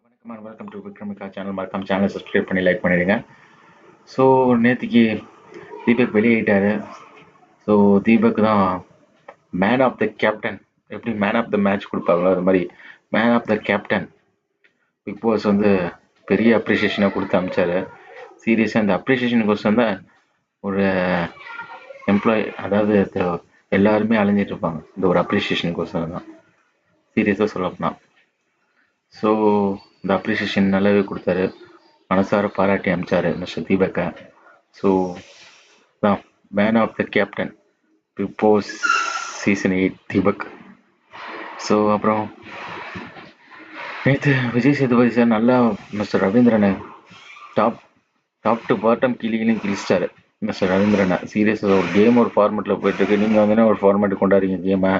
வணக்கம் and welcome to விக்ரமிகா channel. மறக்காம சேனலை சப்ஸ்கிரைப் பண்ணி லைக் பண்ணிடுங்க. ஸோ நேற்றுக்கு தீபக் வெளியிட்டாரு. ஸோ தீபக் தான் மேன் ஆஃப் த கேப்டன். எப்படி மேன் ஆஃப் த மேட்ச் கொடுப்பாங்களோ அது மாதிரி man of the captain Bigg Boss வந்து பெரிய அப்ரிசியேஷனை கொடுத்து அமிச்சாரு. சீரியஸாக இந்த அப்ரிசியேஷனுக்கோசம் தான் ஒரு எம்ப்ளாயி, அதாவது எல்லாருமே அலைஞ்சிட்டு இருப்பாங்க இந்த ஒரு அப்ரிசியேஷனுக்கோசரம் தான், சீரியஸாக சொல்லப்போனால். ஸோ இந்த அப்ரிசியேஷன் நல்லாவே கொடுத்தாரு, மனசார பாராட்டி அமிச்சாரு மிஸ்டர் தீபக்கை. ஸோ தான் man of the captain Bigg Boss season 8 Deepak. So அப்புறம் நேற்று விஜய் சேதுபதி சார் நல்லா மிஸ்டர் ரவீந்திரனை டாப் டாப் டு பாட்டம் கிளிகளையும் கிழிச்சிட்டாரு மிஸ்டர் ரவீந்திரனை. சீரியஸாக ஒரு கேம் ஒரு ஃபார்மெட்டில் போயிட்டுருக்கு, நீங்கள் வந்து ஒரு ஃபார்மெட்டு கொண்டாடுறீங்க கேமை.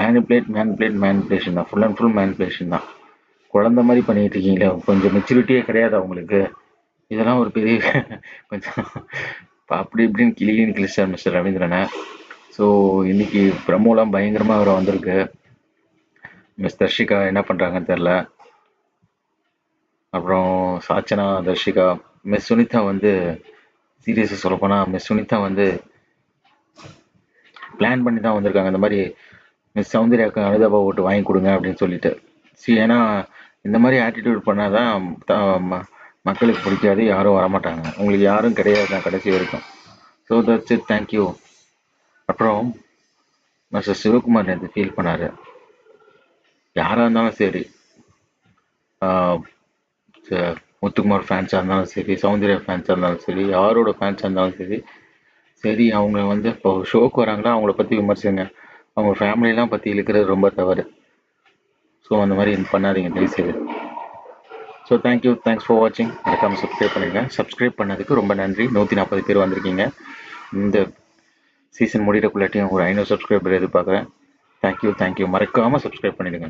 மேனிப்புலேஷன் தான், ஃபுல் அண்ட் ஃபுல் மேனிப்புலேஷன் தான். குழந்த மாதிரி பண்ணிட்டு இருக்கீங்களே, கொஞ்சம் மெச்சூரிட்டியே கிடையாது அவங்களுக்கு. இதெல்லாம் ஒரு பெரிய கொஞ்சம் அப்படி இப்படின்னு கிளின்னு கிழிச்சார் மிஸ்டர் ரவீந்திரனை. ஸோ இன்னைக்கு பிரமோலாம் பயங்கரமாக அவரை வந்திருக்கு. மிஸ் தர்ஷிகா என்ன பண்ணுறாங்கன்னு தெரில. அப்புறம் சாச்சனா, தர்ஷிகா, மிஸ் சுனிதா வந்து சீரியஸாக சொல்லப்போனால் மிஸ் சுனிதா வந்து பிளான் பண்ணி தான் வந்திருக்காங்க. இந்த மாதிரி மிஸ் சௌந்தர்யாவுக்கு அனுதாபா ஓட்டு வாங்கி கொடுங்க அப்படின்னு சொல்லிட்டு. ஏன்னா இந்த மாதிரி ஆட்டிடியூட் பண்ணாதான் மக்களுக்கு பிடிக்காது, யாரும் வரமாட்டாங்க. உங்களுக்கு யாரும் கிடையாது தான் கடைசி வரைக்கும். So that's it, thank you. அப்புறம் மிஸ்டர் சிவகுமார் நேற்று ஃபீல் பண்ணார். யாராக இருந்தாலும் சரி, முத்துக்குமார் ஃபேன்ஸாக இருந்தாலும் சரி, சௌந்தர்யா ஃபேன்ஸாக இருந்தாலும் சரி, யாரோட ஃபேன்ஸாக இருந்தாலும் சரி, சரி அவங்க வந்து இப்போ ஷோக்கு வராங்களா அவங்கள பற்றி விமர்சிங்க, அவங்க ஃபேமிலியெலாம் பற்றி இழுக்கிறது ரொம்ப தவறு. ஸோ அந்த மாதிரி பண்ணாதீங்க தயவுசெய்து. ஸோ தேங்க்யூ, தேங்க்ஸ் ஃபார் வாட்சிங். மறக்காமல் சப்ஸ்கிரைப் பண்ணுங்கள். சப்ஸ்கிரைப் பண்ணதுக்கு ரொம்ப நன்றி. 140 பேர் வந்திருக்கீங்க. இந்த சீசன் முடிகிறக்குள்ளாட்டியும் ஒரு 500 சப்ஸ்கிரைபர் எதிர்பார்க்குறேன். தேங்க்யூ, மறக்காமல் சப்ஸ்கிரைப் பண்ணிவிடுங்க.